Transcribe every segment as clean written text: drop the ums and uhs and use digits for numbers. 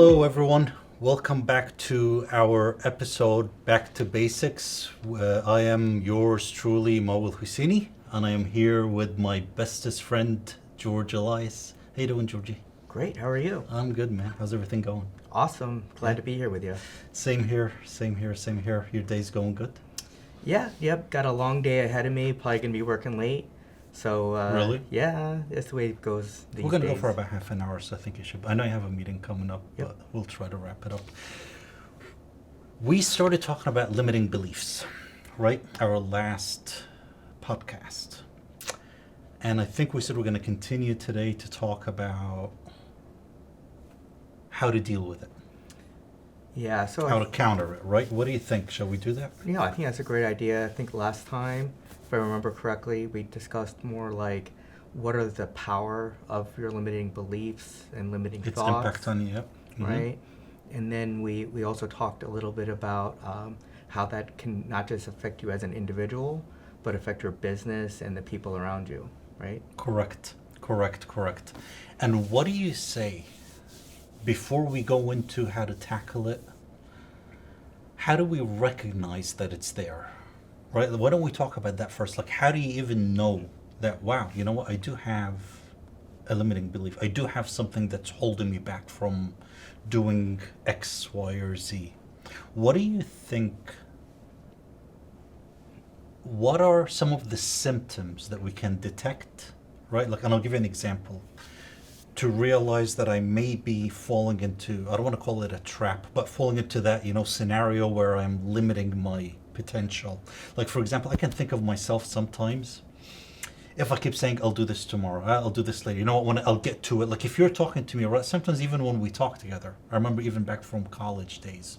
Hello, everyone. Welcome back to our episode Back to Basics. I am yours truly, Mahmoud ElHussini, and I am here with my bestest friend, George Elias. How you doing, Georgie? Great. How are you? I'm good, man. How's everything going? Awesome. Glad to be here with you. Same here. Your day's going good? Yep. Got a long day ahead of me. Probably going to be working late. So, Really? Yeah, that's the way it goes these We're going to go days. for about half an hour, so I think you should. I know you have a meeting coming up, Yep. but we'll try to wrap it up. We started talking about limiting beliefs, right? Our last podcast. And I think we said we're going to continue today to talk about how to deal with it, Yeah, so how to counter it, right? What do you think? Shall we do that? I think that's a great idea. I think last time, if I remember correctly, we discussed more like what are the power of your limiting beliefs and limiting Its thoughts. impact on you, yep. Mhm. Right? And then we also talked a little bit about how that can not just affect you as an individual, but affect your business and the people around you, right? Correct. And what do you say, before we go into how to tackle it, how do we recognize that it's there? Right? Why don't we talk about that first? Like, how do you even know that, wow, you know what, I do have a limiting belief. I do have something that's holding me back from doing X, Y, or Z. What do you think, what are some of the symptoms that we can detect, right? Like, and I'll give you an example. To realize that I may be falling into, I don't want to call it a trap, but falling into that, scenario where I'm limiting my potential. Like, for example, I can think of myself sometimes, if I keep saying, I'll do this tomorrow, I'll do this later, you know what, when I'll get to it. Like, if you're talking to me, right, sometimes even when we talk together, I remember even back from college days,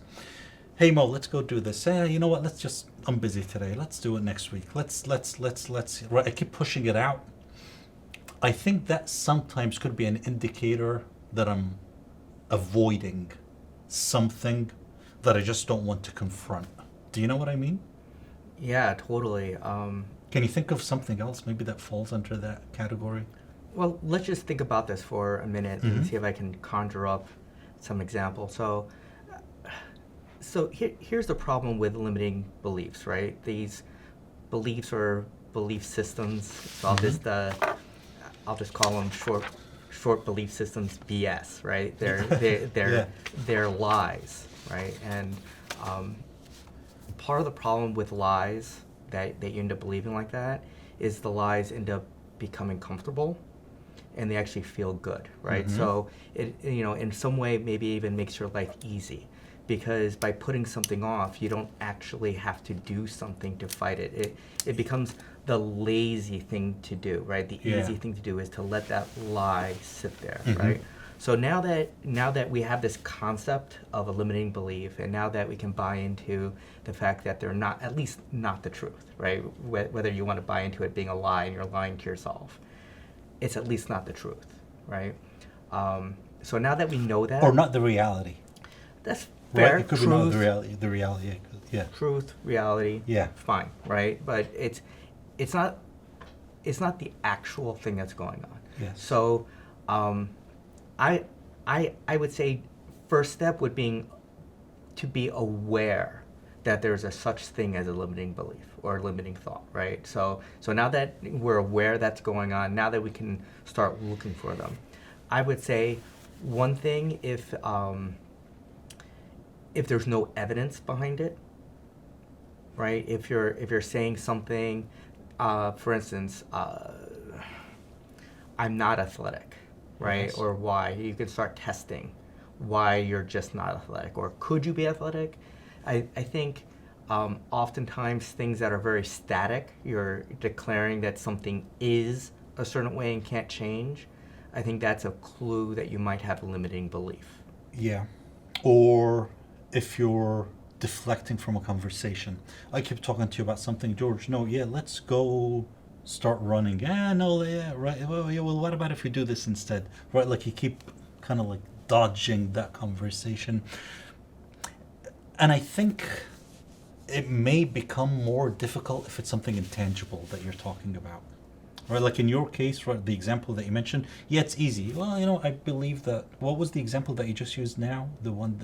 hey Mo, let's go do this. You know what, I'm busy today, let's do it next week. Let's, right, I keep pushing it out. I think that sometimes could be an indicator that I'm avoiding something that I just don't want to confront. Do you know what I mean? Yeah, totally. Can you think of something else maybe that falls under that category? Well, let's just think about this for a minute Mhm. and see if I can conjure up some examples. So here's the problem with limiting beliefs, right? These beliefs are belief systems. So I'll just call them short belief systems BS, right? They're lies, right? And part of the problem with lies that you end up believing like that is the lies end up becoming comfortable and they actually feel good, right? Mhm. So it in some way maybe even makes your life easy, because by putting something off, you don't actually have to do something to fight it. It becomes the lazy thing to do, right? The Yeah. easy thing to do is to let that lie sit there, Mhm. right? So now that we have this concept of a limiting belief, and now that we can buy into the fact that they're not, at least not the truth, right? Whether you want to buy into it being a lie and you're lying to yourself, it's at least not the truth, right? So now that we know that, Or not the reality. that's fair. Right? It could Truth, be not the reality. Yeah. truth, reality, Yeah. fine, right? But it's not the actual thing that's going on. Yes. So I would say first step would be to be aware that there's a such thing as a limiting belief or a limiting thought, right? So now that we're aware that's going on, now that we can start looking for them, I would say one thing, if there's no evidence behind it, right? If you're saying something, for instance, I'm not athletic, right? Yes. Or why. You can start testing why you're just not athletic, or could you be athletic? I think oftentimes things that are very static, you're declaring that something is a certain way and can't change. I think that's a clue that you might have a limiting belief. Yeah. Or if you're deflecting from a conversation. I keep talking to you about something, George, no, yeah, let's go start running. No, yeah, right. Well, yeah, well, what about if we do this instead? Right, like you keep kind of like dodging that conversation. And I think it may become more difficult if it's something intangible that you're talking about. right? Like in your case, right, the example that you mentioned, yeah, it's easy. Well, I believe that. What was the example that you just used now? The one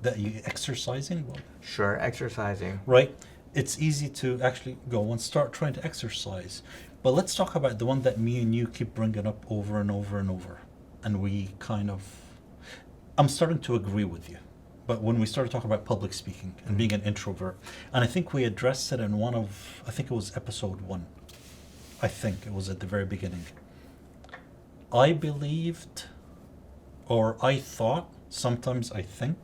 that you exercising, well, Sure, exercising. right? It's easy to actually go and start trying to exercise. But let's talk about the one that me and you keep bringing up over and over and over. And we kind of, I'm starting to agree with you. But when we started talking about public speaking and being an introvert, and I think we addressed it in I think it was episode 1. I think it was at the very beginning. I believed, or I thought, sometimes I think,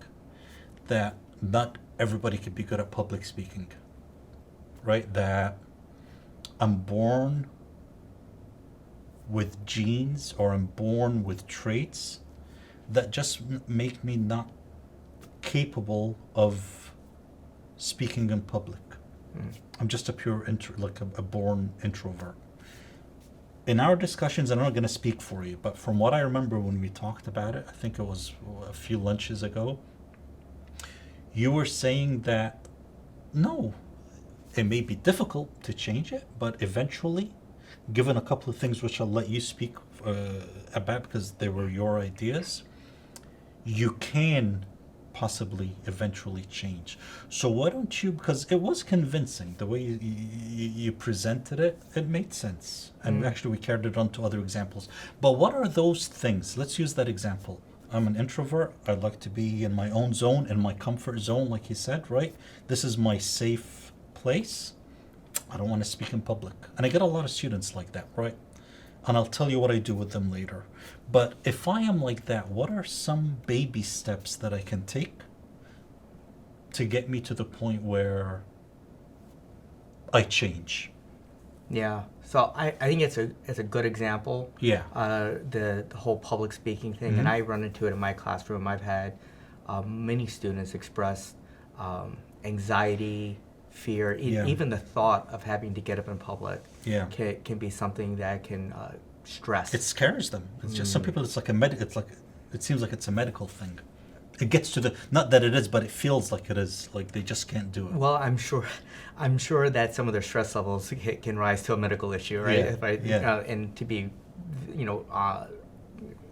that not everybody could be good at public speaking. Right? That I'm born with genes, or I'm born with traits that just make me not capable of speaking in public. I'm just a pure a born introvert. In our discussions, and I'm not going to speak for you, but from what I remember when we talked about it, I think it was a few lunches ago, you were saying that no, it may be difficult to change it, but eventually, given a couple of things which I'll let you speak about because they were your ideas, you can possibly eventually change. So why don't you, because it was convincing, the way you presented it, it made sense. And actually we carried it on to other examples. But what are those things? Let's use that example. I'm an introvert. I like to be in my own zone, in my comfort zone, like you said, right? This is my safe place. I don't want to speak in public. And I get a lot of students like that, right? And I'll tell you what I do with them later. But if I am like that, what are some baby steps that I can take to get me to the point where I change? Yeah. So I think it's a good example. Yeah. The whole public speaking thing, and I run into it in my classroom. I've had many students express anxiety, fear, even the thought of having to get up in public. Yeah. Can be something that can stress. It scares them. It's just some people. It's like it seems like it's a medical thing. It gets to not that it is, but it feels like it is. Like they just can't do it. Well, I'm sure that some of their stress levels can rise to a medical issue, right? Yeah. Right? Yeah. And to be,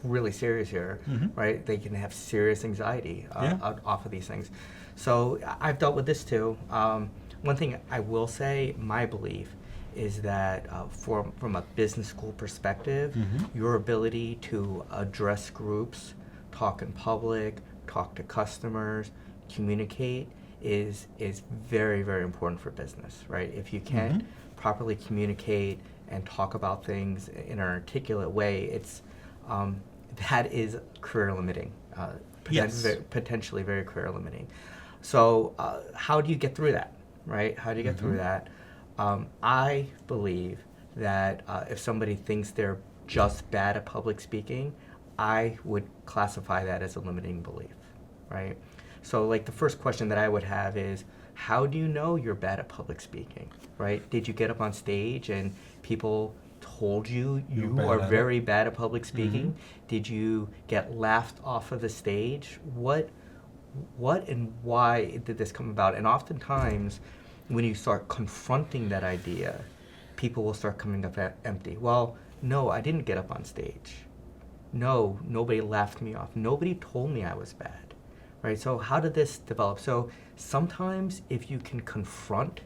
really serious here, right? They can have serious anxiety off of these things. So I've dealt with this too. One thing I will say, my belief is that from a business school perspective, your ability to address groups, talk in public, talk to customers, communicate is very, very important for business, right? If you can't properly communicate and talk about things in an articulate way, it's that is career limiting, potentially very career limiting. So how do you get through that, right? How do you get through that? I believe that if somebody thinks they're just bad at public speaking, I would classify that as a limiting belief, right? So like the first question that I would have is, how do you know you're bad at public speaking, right? Did you get up on stage and people told you are very bad at public speaking? Did you get laughed off of the stage? What and why did this come about? And oftentimes, when you start confronting that idea, people will start coming up empty. Well, no, I didn't get up on stage. No, nobody laughed me off. Nobody told me I was bad, right? So how did this develop? So sometimes if you can confront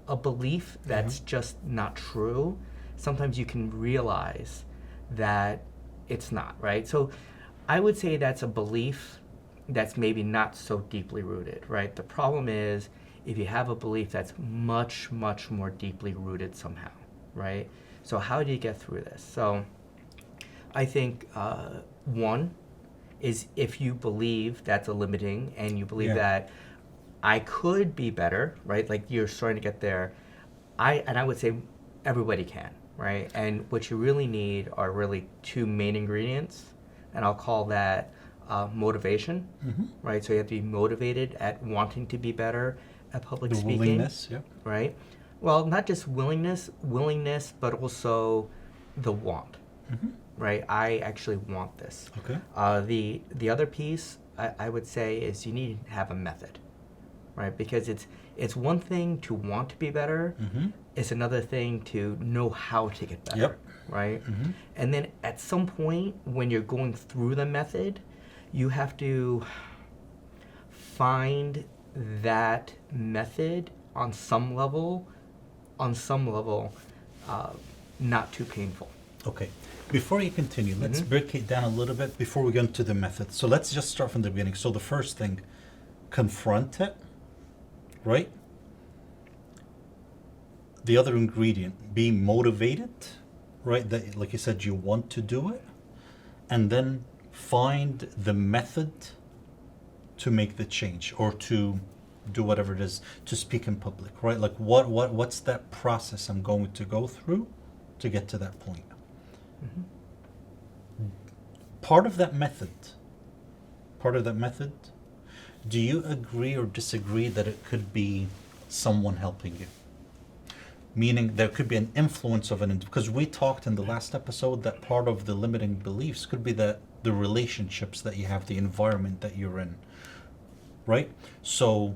a belief that's just not true, sometimes you can realize that it's not, right? So I would say that's a belief that's maybe not so deeply rooted, right? The problem is if you have a belief that's much, much more deeply rooted somehow, right? So how do you get through this? So I think one is if you believe that's a limiting and you believe that I could be better, right? Like you're starting to get there. I would say everybody can, right? And what you really need are really two main ingredients, and I'll call that motivation, right? So you have to be motivated at wanting to be better at public speaking. Willingness, right? Well, not just willingness, but also the want, right? I actually want this. Okay. The other piece I would say is you need to have a method, right? Because it's one thing to want to be better. It's another thing to know how to get better. Yep. Right? And then at some point when you're going through the method, you have to find that method on some level, not too painful. Okay. Before you continue, let's break it down a little bit before we get into the method. So let's just start from the beginning. So the first thing, confront it, right? The other ingredient, be motivated, right? That, like you said, you want to do it. And then find the method to make the change or to do whatever it is, to speak in public, right? Like what's that process I'm going to go through to get to that point? Part of that method, do you agree or disagree that it could be someone helping you? Meaning there could be an influence of because we talked in the last episode that part of the limiting beliefs could be that the relationships that you have, the environment that you're in, right? So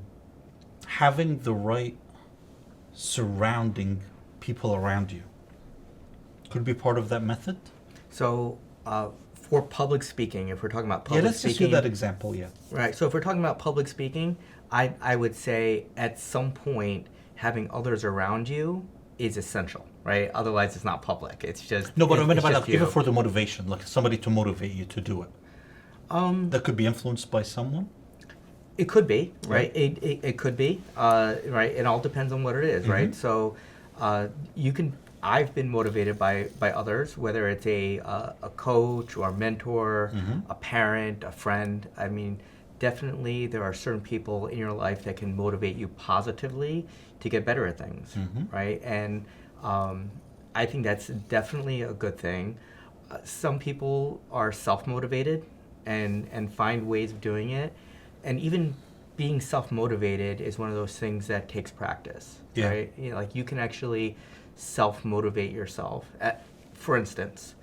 having the right surrounding people around you could be part of that method. So for public speaking, if we're talking about public let's speaking, just use that example. Right. So if we're talking about public speaking, I would say at some point having others around you is essential, right? Otherwise, it's not public. It's just No, but I mean it's about just like, even you. for the motivation, like somebody to motivate you to do it. That could be influenced by someone. It could be, right? It could be, right? It all depends on what it is, right? So I've been motivated by others, whether it's a coach or a mentor, a parent, a friend. I mean, definitely there are certain people in your life that can motivate you positively to get better at things, right? And I think that's definitely a good thing. Some people are self-motivated and find ways of doing it. And even being self-motivated is one of those things that takes practice, right? You know, like you can actually self-motivate yourself. For instance,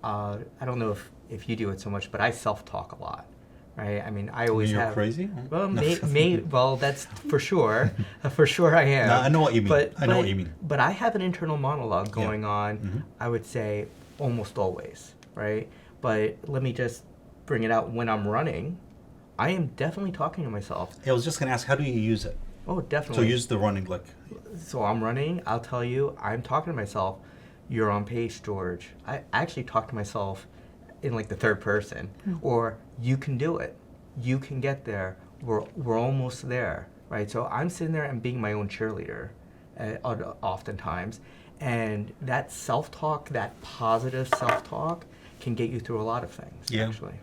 I don't know if you do it so much, but I self-talk a lot, right? I mean, I always You're have. crazy? Well, well, that's for sure. For sure I am. No, I know what you mean. I know what you mean. But I have an internal monologue going on, I would say almost always, right? But let me just bring it out when I'm running. I am definitely talking to myself. I was just going to ask, how do you use it? Oh, definitely. So use the running, like... So I'm running, I'll tell you, I'm talking to myself, you're on pace, George. I actually talk to myself in like the third person. Or, you can do it. You can get there. We're almost there, right? So I'm sitting there and being my own cheerleader oftentimes. And that self-talk, that positive self-talk can get you through a lot of things, actually.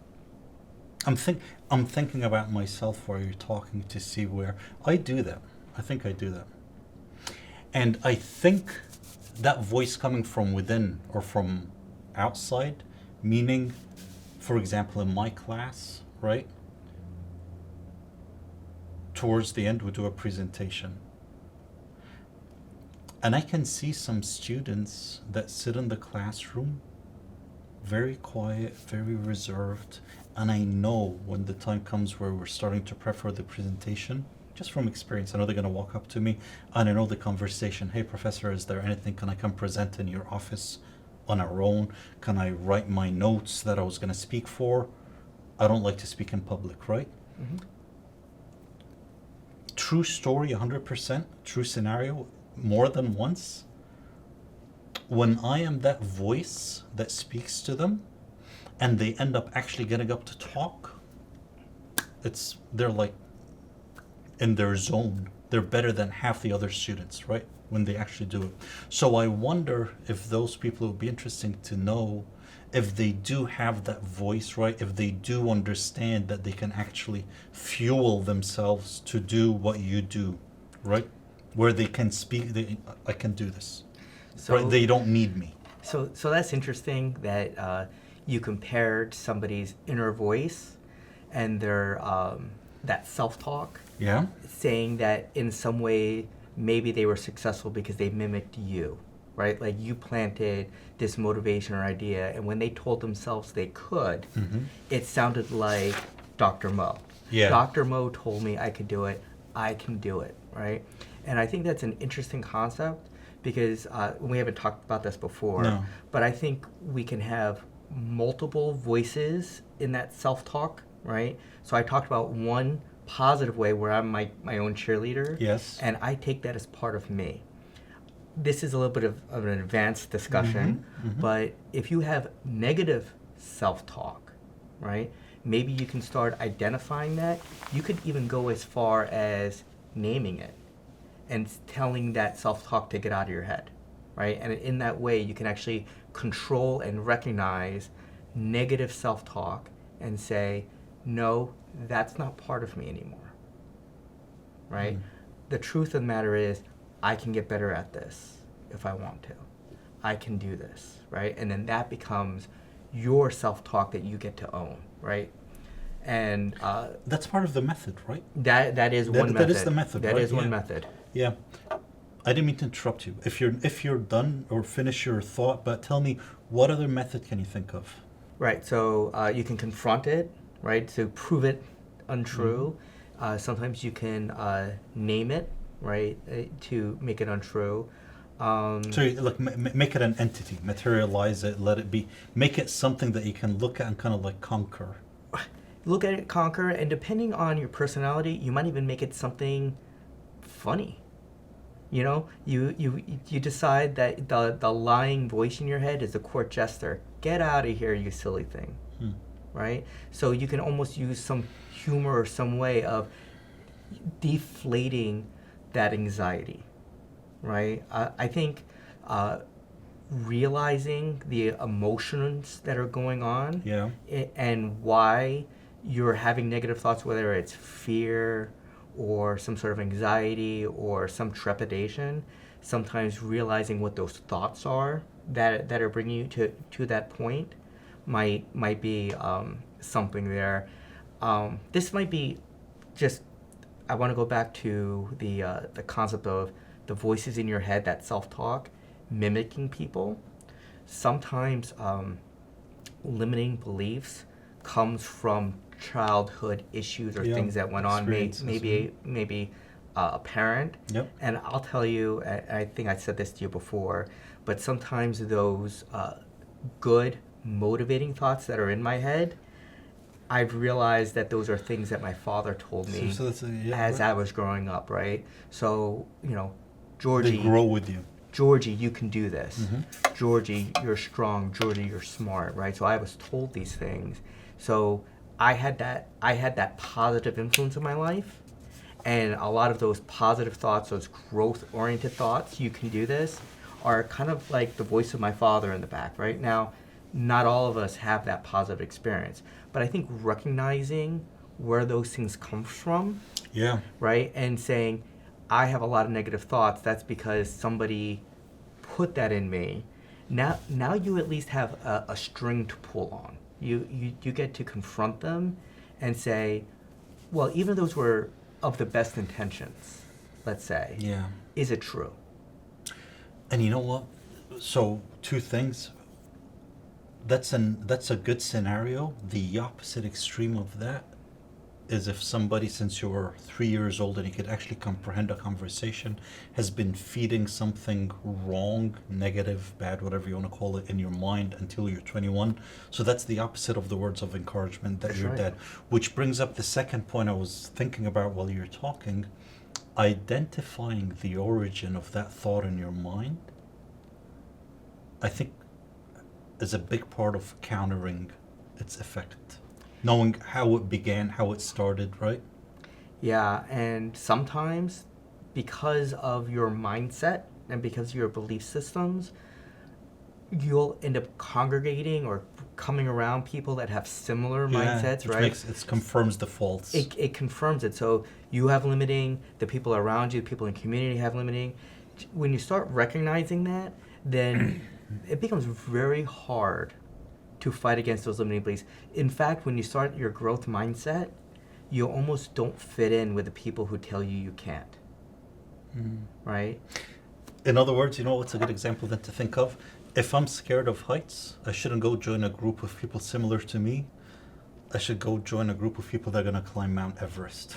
I'm thinking about myself while you're talking to see where I do that. I think I do that. And I think that voice coming from within or from outside, meaning, for example, in my class, right? Towards the end, we do a presentation. And I can see some students that sit in the classroom, very quiet, very reserved. And I know when the time comes where we're starting to prep for the presentation, just from experience, I know they're going to walk up to me and I know the conversation. Hey, professor, is there anything? Can I come present in your office on our own? Can I write my notes that I was going to speak for? I don't like to speak in public, right? True story, 100%, true scenario, more than once. When I am that voice that speaks to them, and they end up actually getting up to talk, they're like in their zone. They're better than half the other students, right? When they actually do it. So I wonder if those people, it would be interesting to know if they do have that voice, right? If they do understand that they can actually fuel themselves to do what you do, right? Where they can speak, I can do this. So right? They don't need me. So that's interesting that you compared somebody's inner voice and their that self-talk, saying that in some way maybe they were successful because they mimicked you, right? Like you planted this motivation or idea, and when they told themselves they could, it sounded like Dr. Mo. Dr. Mo told me I could do it. I can do it, right? And I think that's an interesting concept because we haven't talked about this before, No. but I think we can have multiple voices in that self-talk, right? So I talked about one positive way where I'm my own cheerleader, Yes. and I take that as part of me. This is a little bit of an advanced discussion, but if you have negative self-talk, right, maybe you can start identifying that. You could even go as far as naming it and telling that self-talk to get out of your head, right? And in that way, you can actually control and recognize negative self-talk and say, no, that's not part of me anymore, right? The truth of the matter is, I can get better at this if I want to. I can do this, right? And then that becomes your self-talk that you get to own, right? And That's part of the method, right? that is one method. That is the method, That right? is one Yeah. method. Yeah. I didn't mean to interrupt you. If you're done or finish your thought, but tell me, what other method can you think of? Right, so you can confront it, right, to prove it untrue. Sometimes you can name it, right, to make it untrue. So you, like make it an entity, materialize it, let it be, make it something that you can look at and kind of like conquer. Look at it, conquer, and depending on your personality, you might even make it something funny. You know, you decide that the lying voice in your head is a court jester. Get out of here, you silly thing. Right? So you can almost use some humor or some way of deflating that anxiety. Right? I think realizing the emotions that are going on Yeah. and why you're having negative thoughts, whether it's fear or some sort of anxiety or some trepidation, sometimes realizing what those thoughts are that are bringing you to that point might be something there. This might be just, I want to go back to the concept of the voices in your head, that self-talk, mimicking people. Sometimes limiting beliefs comes from childhood issues or Yeah, things that went on, experiences, maybe a parent. Yep. And I'll tell you, I think I said this to you before, but sometimes those good, motivating thoughts that are in my head, I've realized that those are things that my father told me So that's as right. I was growing up, right? So, you know, They Georgie, grow with you. Georgie, you can do this. Georgie, you're strong. Georgie, you're smart, right? So I was told these things. So I had that positive influence in my life, and a lot of those positive thoughts, those growth-oriented thoughts, you can do this, are kind of like the voice of my father in the back, right? Now, not all of us have that positive experience, but I think recognizing where those things come from, Yeah. right, and saying, I have a lot of negative thoughts, that's because somebody put that in me. Now you at least have a string to pull on. You get to confront them and say, well, even if those were of the best intentions, let's say, Yeah. is it true? And you know what? So two things. That's a good scenario. The opposite extreme of that is if somebody, since you're 3 years old and you could actually comprehend a conversation, has been feeding something wrong, negative, bad, whatever you want to call it, in your mind until you're 21. So that's the opposite of the words of encouragement, that That's you're right. dead. Which brings up the second point I was thinking about while you're talking. Identifying the origin of that thought in your mind, I think, is a big part of countering its effect. Knowing how it began, how it started, right? Yeah, and sometimes because of your mindset and because of your belief systems, you'll end up congregating or coming around people that have similar mindsets, which right? it confirms the faults. It confirms it. So you have limiting, the people around you, the people in the community have limiting. When you start recognizing that, then it becomes very hard to fight against those limiting beliefs. In fact, when you start your growth mindset, you almost don't fit in with the people who tell you you can't, right? In other words, you know what's a good example then to think of? If I'm scared of heights, I shouldn't go join a group of people similar to me. I should go join a group of people that are going to climb Mount Everest.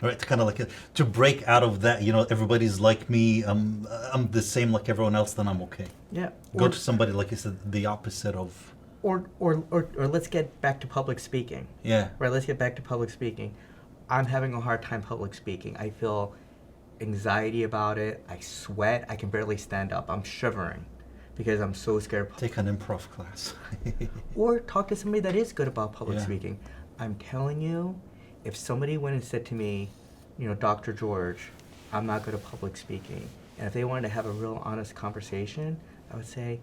right? To kind of like to break out of that, everybody's like me. I'm the same like everyone else. Then I'm okay. Yeah. Go to somebody like you said, the opposite of. Or let's get back to public speaking. Yeah. Right. Let's get back to public speaking. I'm having a hard time public speaking. I feel anxiety about it. I sweat. I can barely stand up. I'm shivering because I'm so scared. Take an improv class. Or talk to somebody that is good about public Yeah. speaking. I'm telling you, if somebody went and said to me, Dr. George, I'm not good at public speaking, and if they wanted to have a real honest conversation, I would say,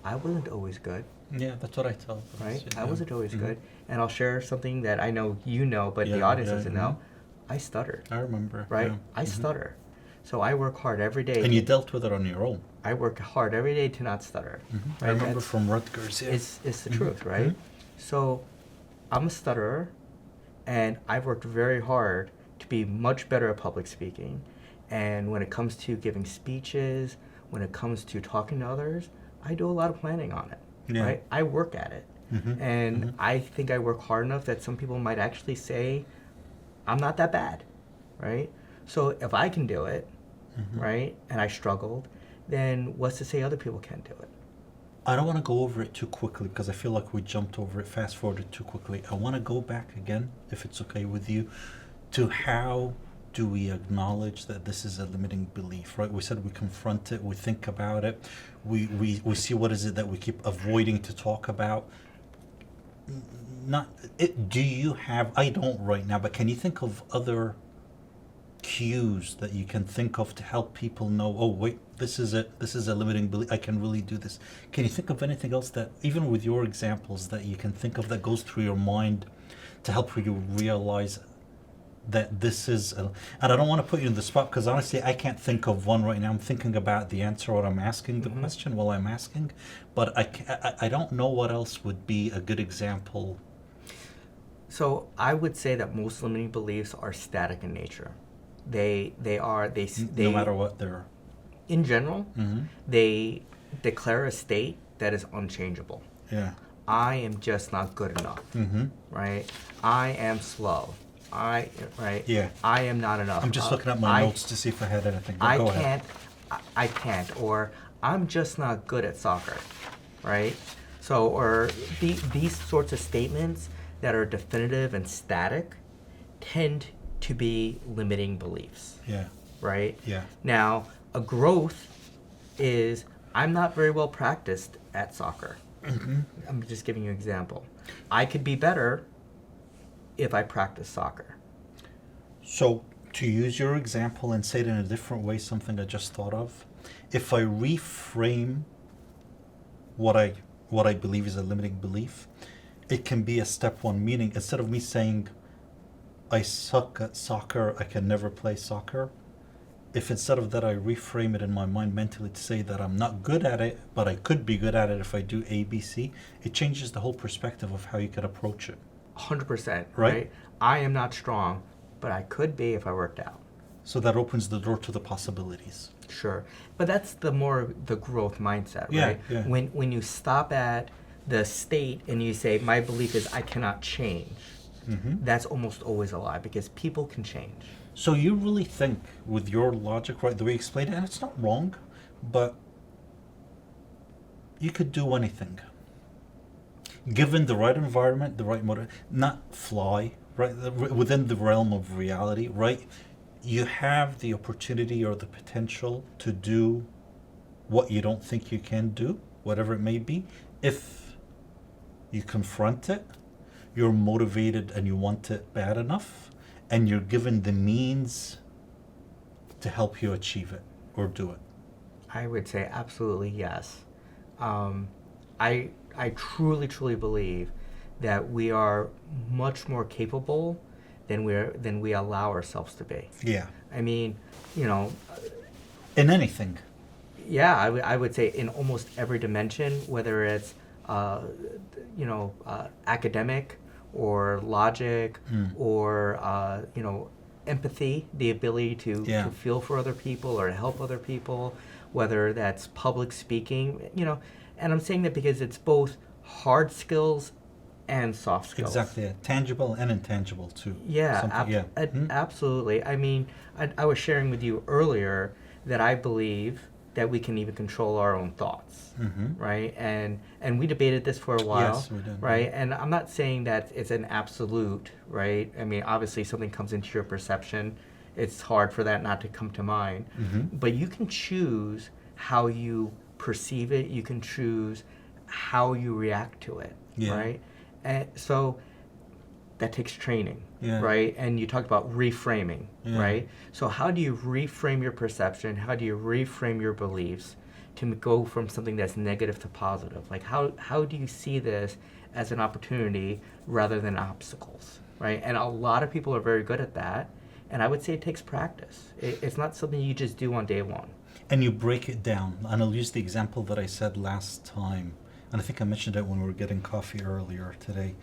I wasn't always good, Yeah, that's what I tell. right? Yeah. I wasn't always Mhm. good. And I'll share something that I know you know, but the Yeah, audience yeah, doesn't know. I stuttered, I remember. right? Yeah. I Mhm. stutter. So I work hard every day. And you dealt with it on your own. I work hard every day to not stutter. I Right? remember That's- from Rutgers. Yeah. It's the Mhm. truth, right? Mhm. So I'm a stutterer, and I've worked very hard to be much better at public speaking. And when it comes to giving speeches, when it comes to talking to others, I do a lot of planning on it, Yeah. right? I work at it. Mhm. And Mhm. I think I work hard enough that some people might actually say, I'm not that bad, right? So if I can do it, Mhm. right, and I struggled, then what's to say other people can't do it? I don't want to go over it too quickly because I feel like we jumped over it, fast forwarded too quickly. I want to go back again, if it's okay with you, to how do we acknowledge that this is a limiting belief, right? We said we confront it, we think about it, we see what is it that we keep avoiding to talk about. Not it. Do you have? I don't right now, but can you think of other cues that you can think of to help people know? Oh, wait, this is it. This is a limiting belief. I can really do this. Can you think of anything else that, even with your examples, that you can think of that goes through your mind to help you realize that this is? And I don't want to put you in the spot because honestly, I can't think of one right now. I'm thinking about the answer when I'm asking the question while I'm asking, but I don't know what else would be a good example. So I would say that most limiting beliefs are static in nature. They No matter what they're. in general, Mm-hmm. they declare a state that is unchangeable. Yeah. I am just not good enough, Mm-hmm. right? I am slow. Right? Yeah. I am not enough. I'm just looking at my I- notes to see if I had anything. But I go ahead. can't. I can't. Or I'm just not good at soccer, right? So, or these sorts of statements that are definitive and static tend to be limiting beliefs, Yeah. right? Yeah. Now, a growth is I'm not very well practiced at soccer. Mm-hmm. I'm just giving you an example. I could be better if I practice soccer. So, to use your example and say it in a different way, something I just thought of, if I reframe what I believe is a limiting belief, it can be a step one, meaning instead of me saying I suck at soccer, I can never play soccer, if instead of that I reframe it in my mind mentally to say that I'm not good at it, but I could be good at it if I do A, B, C, it changes the whole perspective of how you can approach it. 100%, Right. right? I am not strong, but I could be if I worked out. So that opens the door to the possibilities. Sure. But that's the growth mindset, Yeah, right? yeah. When you stop at the state and you say, my belief is I cannot change, Mm-hmm. that's almost always a lie because people can change. So you really think, with your logic, right, the way you explain it, and it's not wrong, but you could do anything. Given the right environment, the right motive, not fly, right, within the realm of reality, right, you have the opportunity or the potential to do what you don't think you can do, whatever it may be, if you confront it, you're motivated and you want it bad enough, and you're given the means to help you achieve it or do it. I would say absolutely yes. I truly believe that we are much more capable than we allow ourselves to be. Yeah. I mean, you know, In anything. yeah, I would say in almost every dimension, whether it's academic or logic or empathy, the ability to feel for other people or to help other people, whether that's public speaking, and I'm saying that because it's both hard skills and soft skills. Exactly. Yeah. Tangible and intangible too. Yeah, Something- absolutely. I mean, I was sharing with you earlier that I believe that we can even control our own thoughts, right? And we debated this for a while, Yes, we did. right? And I'm not saying that it's an absolute, right? I mean, obviously something comes into your perception, it's hard for that not to come to mind, but you can choose how you perceive it, you can choose how you react to it, Yeah. right? And so that takes training, Yeah. right? And you talked about reframing, Yeah. right? So how do you reframe your perception? How do you reframe your beliefs to go from something that's negative to positive? Like how do you see this as an opportunity rather than obstacles, right? And a lot of people are very good at that. And I would say it takes practice. It's not something you just do on day one. And you break it down. And I'll use the example that I said last time. And I think I mentioned it when we were getting coffee earlier today.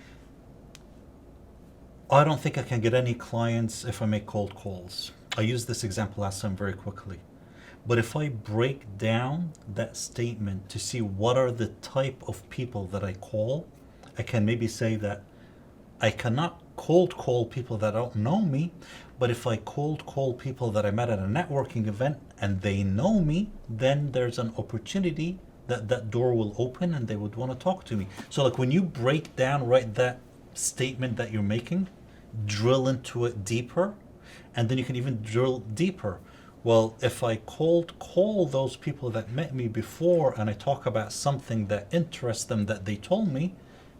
I don't think I can get any clients if I make cold calls. I used this example last time very quickly. But if I break down that statement to see what are the type of people that I call, I can maybe say that I cannot cold call people that don't know me, but if I cold call people that I met at a networking event and they know me, then there's an opportunity that that door will open and they would want to talk to me. So like when you break down, right, that statement that you're making, drill into it deeper, and then you can even drill deeper. Well, if I cold call those people that met me before and I talk about something that interests them that they told me,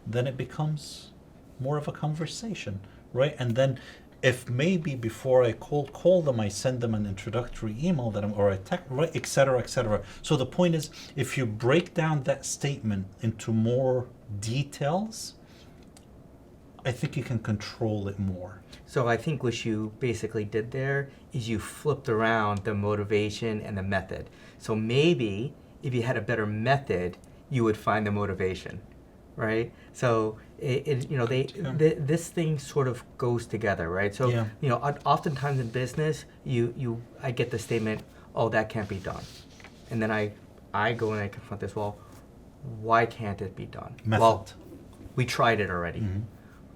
then it becomes more of a conversation, right? And then if maybe before I cold call them, I send them an introductory email that or a text, right, et cetera, et cetera. So the point is, if you break down that statement into more details, I think you can control it more. So I think what you basically did there is you flipped around the motivation and the method. So maybe if you had a better method, you would find the motivation, right? So this thing sort of goes together, right? So Yeah. Oftentimes in business, I get the statement, "Oh, that can't be done," and then I go and I confront this. Well, why can't it be done? Method. Well, we tried it already.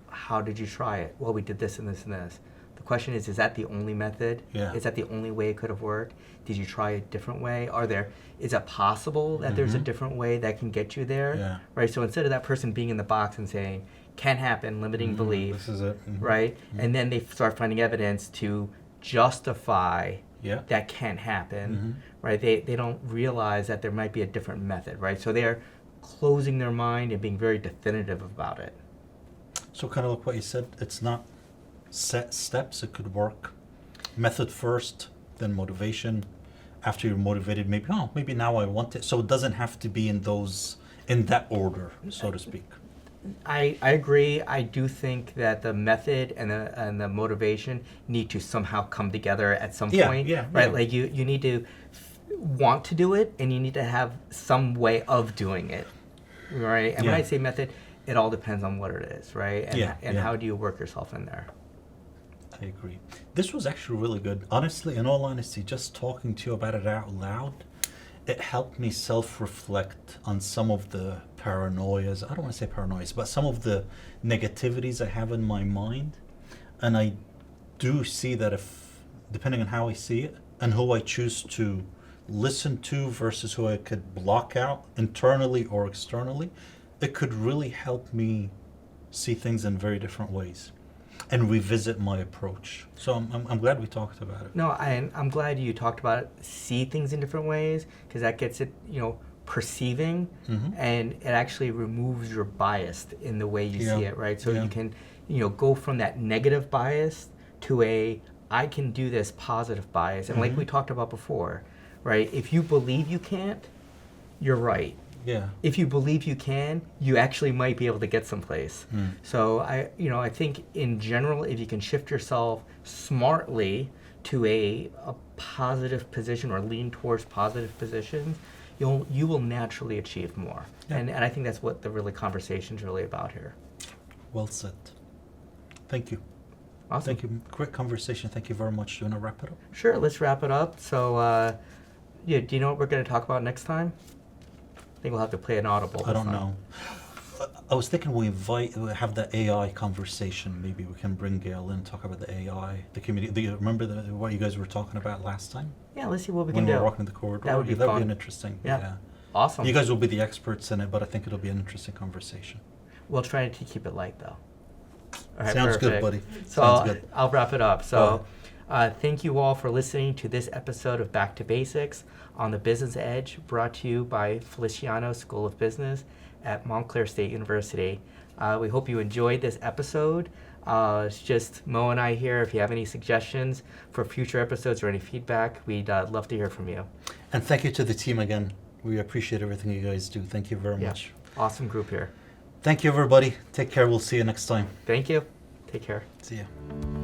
How did you try it? Well, we did this and this and this. The question is that the only method? Yeah. Is that the only way it could have worked? Did you try a different way? Is it possible that there's a different way that can get you there? Yeah. Right? So instead of that person being in the box and saying, can't happen, limiting belief, This is it. right? And then they start finding evidence to justify Yeah. that can't happen, right? They don't realize that there might be a different method, right? So they're closing their mind and being very definitive about it. So kind of like what you said, it's not set steps, it could work. Method first, then motivation. After you're motivated, maybe now I want it. So it doesn't have to be in that order, so to speak. I agree. I do think that the method and the motivation need to somehow come together at some point. Yeah, right? yeah. Like you need to want to do it, and you need to have some way of doing it, right? And when Yeah. I say method, it all depends on what it is, right? And, Yeah, and yeah. how do you work yourself in there? I agree. This was actually really good. Honestly, in all honesty, just talking to you about it out loud, it helped me self-reflect on some of the paranoias. I don't want to say paranoias, but some of the negativities I have in my mind. And I do see that depending on how I see it and who I choose to listen to versus who I could block out internally or externally, it could really help me see things in very different ways and revisit my approach. So I'm glad we talked about it. No, I'm glad you talked about it, see things in different ways, because that gets it, perceiving, and it actually removes your bias in the way you see it, right? So Yeah. you can, go from that negative bias to I can do this positive bias. And like we talked about before, right? If you believe you can't, you're right. Yeah. If you believe you can, you actually might be able to get someplace. So I think in general, if you can shift yourself smartly to a positive position or lean towards positive positions, you will naturally achieve more. Yeah. And I think that's what the conversation's really about here. Well said. Thank you. Awesome. Thank you. Great conversation. Thank you very much. Do you want to wrap it up? Sure, let's wrap it up. So, do you know what we're going to talk about next time? I think we'll have to play an audible. I don't know. I was thinking we have the AI conversation. Maybe we can bring Gail in, talk about the AI, the community. Do you remember what you guys were talking about last time? Yeah, let's see what we When can we do. were walking the corridor? That would be That would fun. be an interesting, Yeah. Awesome. You guys will be the experts in it, but I think it'll be an interesting conversation. We'll try to keep it light, though. All right, Sounds good, perfect. buddy. So Sounds good. I'll wrap it up. So thank you all for listening to this episode of Back to Basics on the Business Edge, brought to you by Feliciano School of Business at Montclair State University. We hope you enjoyed this episode. It's just Mo and I here. If you have any suggestions for future episodes or any feedback, we'd love to hear from you. And thank you to the team again. We appreciate everything you guys do. Thank you very much. Awesome group here. Thank you, everybody. Take care. We'll see you next time. Thank you. Take care. See you.